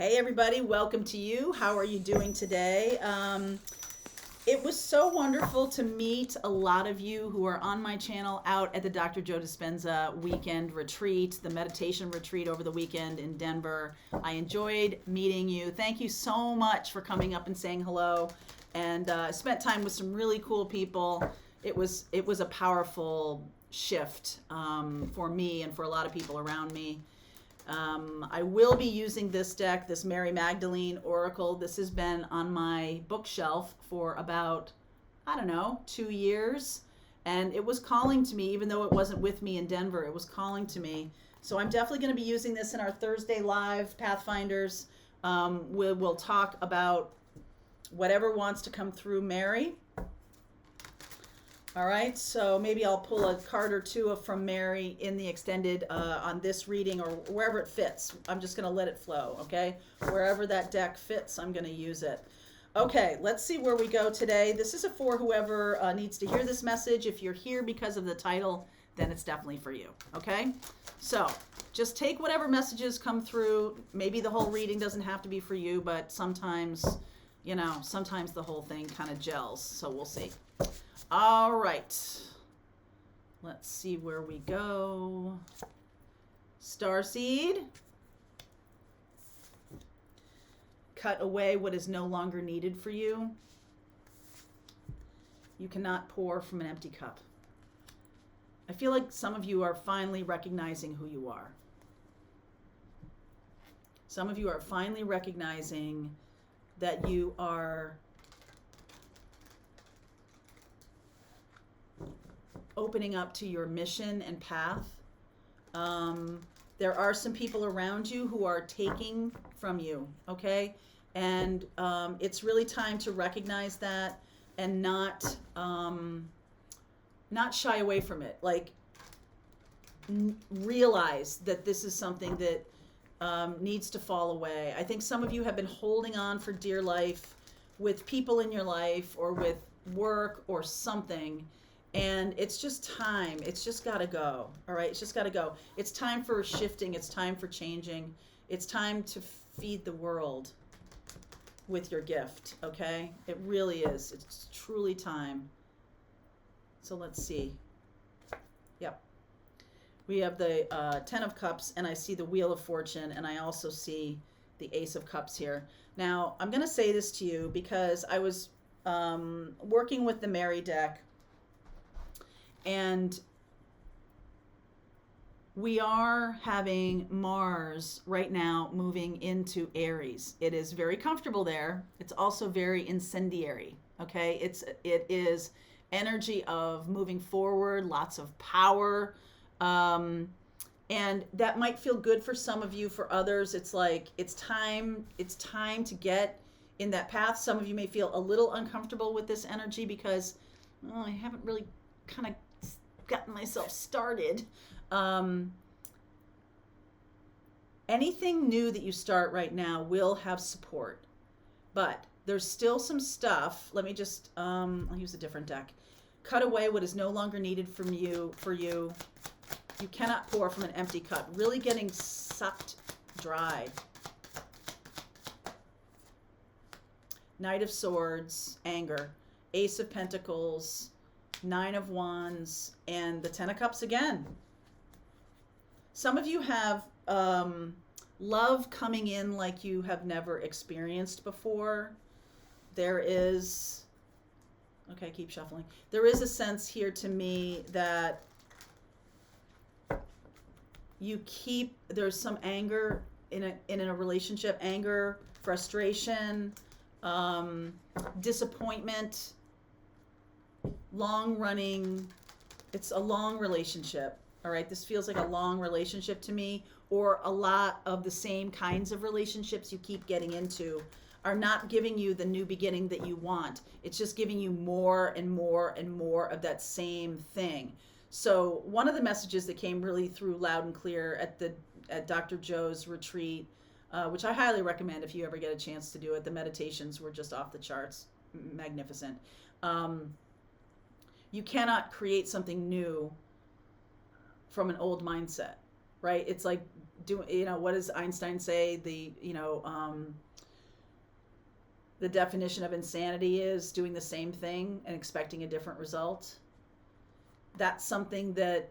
Hey everybody, welcome to you. How are you doing today? It was so wonderful to meet a lot of you who are on my channel out at the Dr. Joe Dispenza weekend retreat, the meditation retreat over the weekend in Denver. I enjoyed meeting you. Thank you so much for coming up and saying hello. And I spent time with some really cool people. It was a powerful shift for me and for a lot of people around me. I will be using this deck, this Mary Magdalene Oracle. This has been on my bookshelf for about, 2 years. And it was calling to me, even though it wasn't with me in Denver, it was calling to me. So I'm definitely going to be using this in our Thursday live Pathfinders. We'll talk about whatever wants to come through Mary. All right, so maybe I'll pull a card or two from Mary in the extended on this reading or wherever it fits. I'm just going to let it flow, okay? Wherever that deck fits, I'm going to use it. Okay, let's see where we go today. This is for whoever needs to hear this message. If you're here because of the title, then it's definitely for you, okay? So just take whatever messages come through. Maybe the whole reading doesn't have to be for you, but sometimes, sometimes the whole thing kind of gels, so we'll see. All right, let's see where we go. Starseed. Cut away what is no longer needed for you. You cannot pour from an empty cup. I feel like some of you are finally recognizing who you are. Some of you are finally recognizing that you are opening up to your mission and path. There are some people around you who are taking from you, okay? And it's really time to recognize that and not shy away from it. Like, realize that this is something that needs to fall away. I think some of you have been holding on for dear life with people in your life or with work or something. And it's just time. It's just got to go. All right. It's just got to go. It's time for shifting. It's time for changing. It's time to feed the world with your gift. Okay. It really is. It's truly time. So let's see. Yep. We have the 10 of Cups, and I see the Wheel of Fortune, and I also see the Ace of Cups here. Now, I'm going to say this to you because I was working with the Mary deck. And we are having Mars right now moving into Aries. It is very comfortable there. It's also very incendiary. Okay, it is energy of moving forward, lots of power, and that might feel good for some of you. For others, it's like it's time to get in that path. Some of you may feel a little uncomfortable with this energy because I haven't really kind of gotten myself started. Anything new that you start right now will have support, but there's still some stuff. Let me just I'll use a different deck. Cut away what is no longer needed from you. You cannot pour from an empty cup. Really getting sucked dry. Knight of Swords, anger. Ace of Pentacles, Nine of Wands, and the 10 of Cups again. Some of you have love coming in like you have never experienced before. There is, okay, keep shuffling. There is a sense here to me that there's some anger in a relationship, anger, frustration, disappointment, long running. It's a long relationship. All right, this feels like a long relationship to me, or a lot of the same kinds of relationships you keep getting into are not giving you the new beginning that you want. It's just giving you more and more and more of that same thing. So one of the messages that came really through loud and clear at Dr. Joe's retreat, which I highly recommend if you ever get a chance to do it. The meditations were just off the charts, magnificent. You cannot create something new from an old mindset, right? It's like what does Einstein say? The definition of insanity is doing the same thing and expecting a different result. That's something that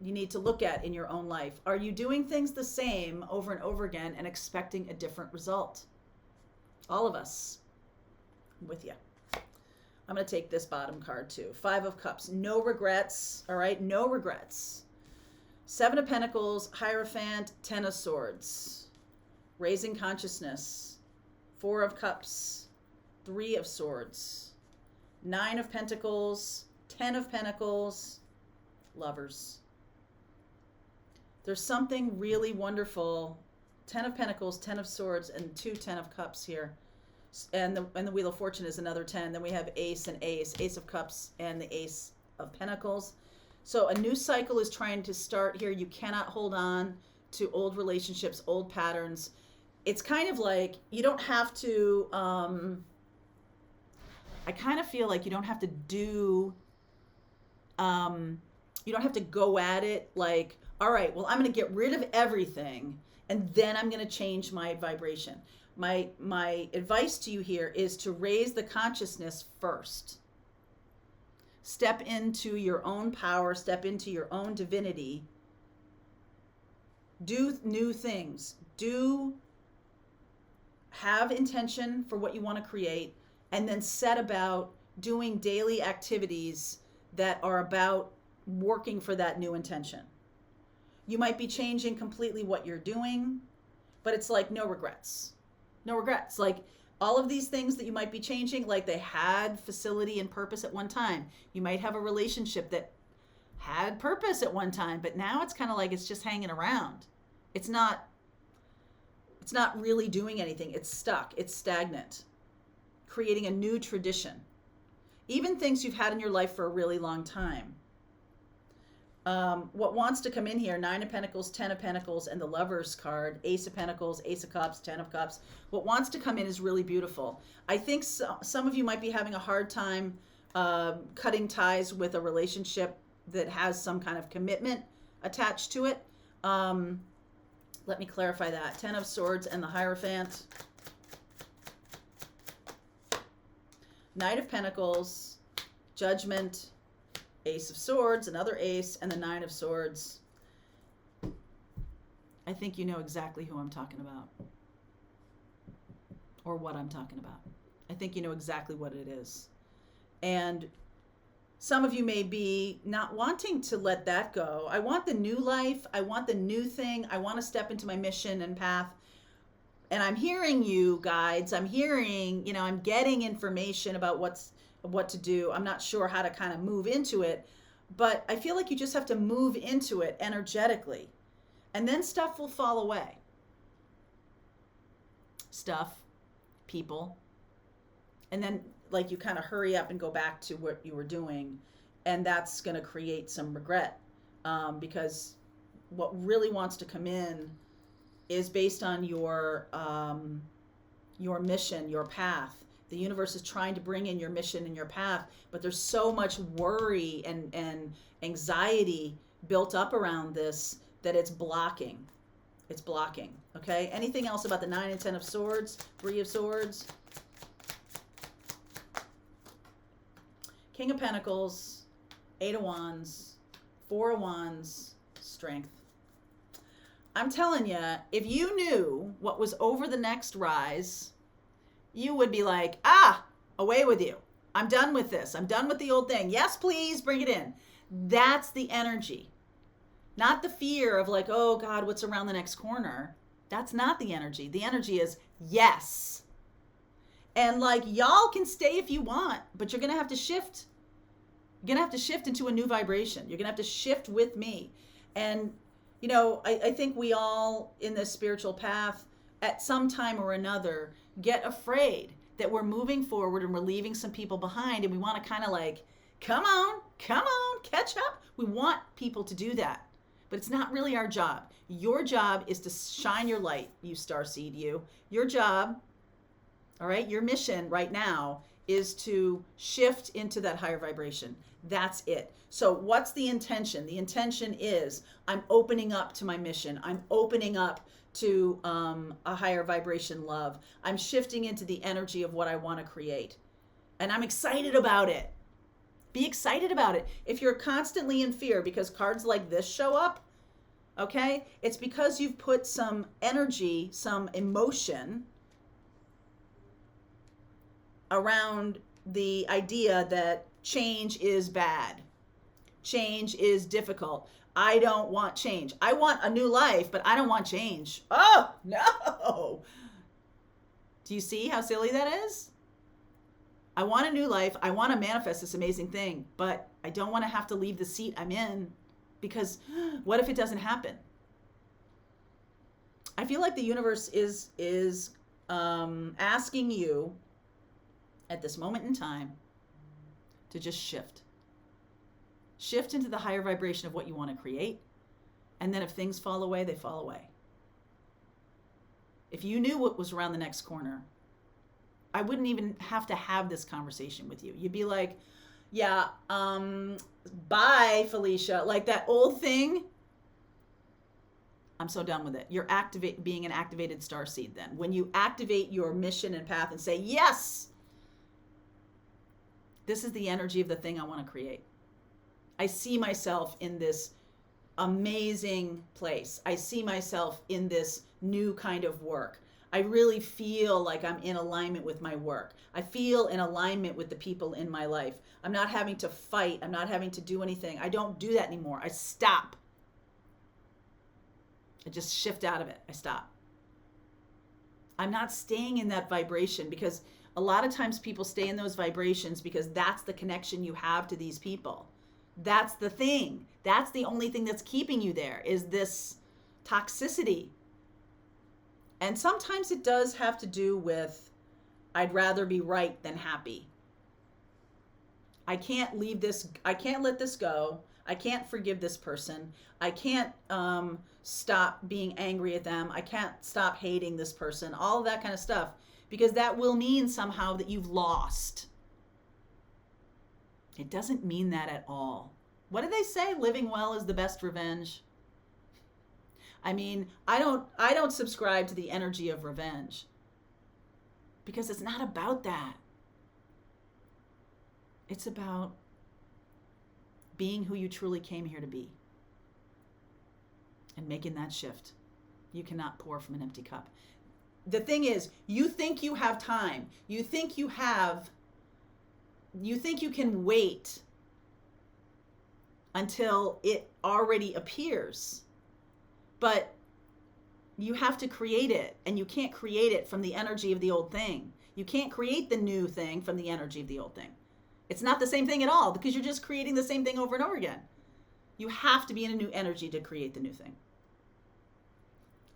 you need to look at in your own life. Are you doing things the same over and over again and expecting a different result? All of us. I'm with you. I'm going to take this bottom card too. 5 of Cups. No regrets. All right. No regrets. 7 of Pentacles. Hierophant. 10 of Swords. Raising consciousness. 4 of Cups. 3 of Swords. 9 of Pentacles. 10 of Pentacles. Lovers. There's something really wonderful. 10 of Pentacles, 10 of Swords, and 2 10 of Cups here. And the Wheel of Fortune is another 10. Then we have Ace and Ace. Ace of Cups and the Ace of Pentacles. So a new cycle is trying to start here. You cannot hold on to old relationships, old patterns. It's kind of like you don't have to, I kind of feel like you don't have to do, you don't have to go at it like, all right, well, I'm going to get rid of everything and then I'm going to change my vibration. My advice to you here is to raise the consciousness first. Step into your own power, step into your own divinity. Do new things. Have intention for what you want to create, and then set about doing daily activities that are about working for that new intention. You might be changing completely what you're doing, but it's like no regrets. No regrets. Like all of these things that you might be changing, like they had facility and purpose at one time. You might have a relationship that had purpose at one time, but now it's kind of like it's just hanging around. It's not really doing anything. It's stuck. It's stagnant. Creating a new tradition. Even things you've had in your life for a really long time. What wants to come in here, 9 of Pentacles, 10 of Pentacles, and the Lovers card, Ace of Pentacles, Ace of Cups, 10 of Cups. What wants to come in is really beautiful. I think some of you might be having a hard time cutting ties with a relationship that has some kind of commitment attached to it. Let me clarify that. 10 of Swords and the Hierophant. Knight of Pentacles, Judgment, Ace of Swords, another Ace, and the 9 of Swords. I think you know exactly who I'm talking about. Or what I'm talking about. I think you know exactly what it is. And some of you may be not wanting to let that go. I want the new life. I want the new thing. I want to step into my mission and path. And I'm hearing you, guides. I'm hearing, I'm getting information about what to do. I'm not sure how to kind of move into it, but I feel like you just have to move into it energetically, and then stuff will fall away. Stuff, people, and then like you kind of hurry up and go back to what you were doing, and that's going to create some regret, because what really wants to come in is based on your mission, your path. The universe is trying to bring in your mission and your path, but there's so much worry and anxiety built up around this that it's blocking. It's blocking. Okay. Anything else about the 9 and 10 of Swords, 3 of Swords, King of Pentacles, 8 of Wands, 4 of Wands, Strength. I'm telling you, if you knew what was over the next rise, you would be like, away with you. I'm done with this. I'm done with the old thing. Yes, please bring it in. That's the energy. Not the fear of like, oh God, what's around the next corner? That's not the energy. The energy is yes. And like, y'all can stay if you want, but you're going to have to shift. You're going to have to shift into a new vibration. You're going to have to shift with me. And, I think we all in this spiritual path at some time or another get afraid that we're moving forward and we're leaving some people behind, and we want to kind of like, come on, catch up. We want people to do that, but it's not really our job. Your job is to shine your light, you starseed, you. Your job, all right, your mission right now is to shift into that higher vibration. That's it. So what's the intention? The intention is I'm opening up to my mission. I'm opening up to a higher vibration love. I'm shifting into the energy of what I want to create. And I'm excited about it. Be excited about it. If you're constantly in fear because cards like this show up, okay, it's because you've put some energy, some emotion around the idea that change is bad. Change is difficult. I don't want change. I want a new life, but I don't want change. Oh, no. Do you see how silly that is? I want a new life. I want to manifest this amazing thing, but I don't want to have to leave the seat I'm in because what if it doesn't happen? I feel like the universe is asking you at this moment in time to just shift. Shift into the higher vibration of what you want to create. And then if things fall away, they fall away. If you knew what was around the next corner, I wouldn't even have to have this conversation with you. You'd be like, yeah, bye, Felicia. Like that old thing. I'm so done with it. You're being an activated starseed then. When you activate your mission and path and say, yes, this is the energy of the thing I want to create. I see myself in this amazing place. I see myself in this new kind of work. I really feel like I'm in alignment with my work. I feel in alignment with the people in my life. I'm not having to fight. I'm not having to do anything. I don't do that anymore. I stop. I just shift out of it. I stop. I'm not staying in that vibration because a lot of times people stay in those vibrations because that's the connection you have to these people. That's the thing. That's the only thing that's keeping you there is this toxicity. And sometimes it does have to do with I'd rather be right than happy. I can't leave this. I can't let this go. I can't forgive this person. I can't stop being angry at them. I can't stop hating this person. All of that kind of stuff. Because that will mean somehow that you've lost. It doesn't mean that at all. What do they say? Living well is the best revenge. I mean, I don't subscribe to the energy of revenge. Because it's not about that. It's about being who you truly came here to be. And making that shift. You cannot pour from an empty cup. The thing is, you think you have time. You think you can wait until it already appears. But you have to create it, and you can't create it from the energy of the old thing. You can't create the new thing from the energy of the old thing. It's not the same thing at all because you're just creating the same thing over and over again. You have to be in a new energy to create the new thing.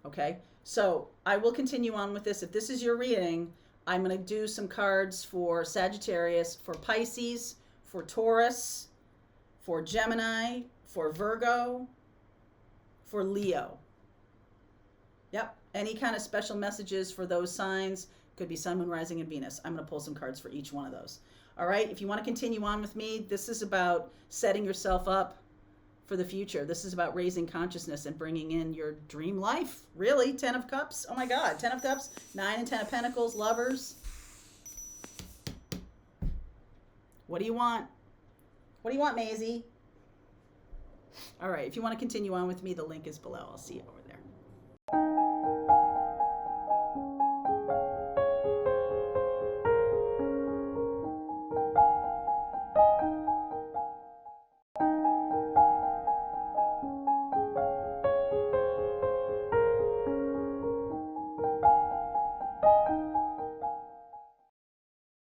Okay? So I will continue on with this. If this is your reading, I'm going to do some cards for Sagittarius, for Pisces, for Taurus, for Gemini, for Virgo, for Leo. Yep. Any kind of special messages for those signs. Could be Sun, Moon, Rising, and Venus. I'm going to pull some cards for each one of those. All right. If you want to continue on with me, this is about setting yourself up for the future. This is about raising consciousness and bringing in your dream life. Really? 10 of Cups? Oh my God. 10 of Cups, 9 and 10 of Pentacles, lovers. What do you want? What do you want, Maisie? All right. If you want to continue on with me, the link is below. I'll see you over there.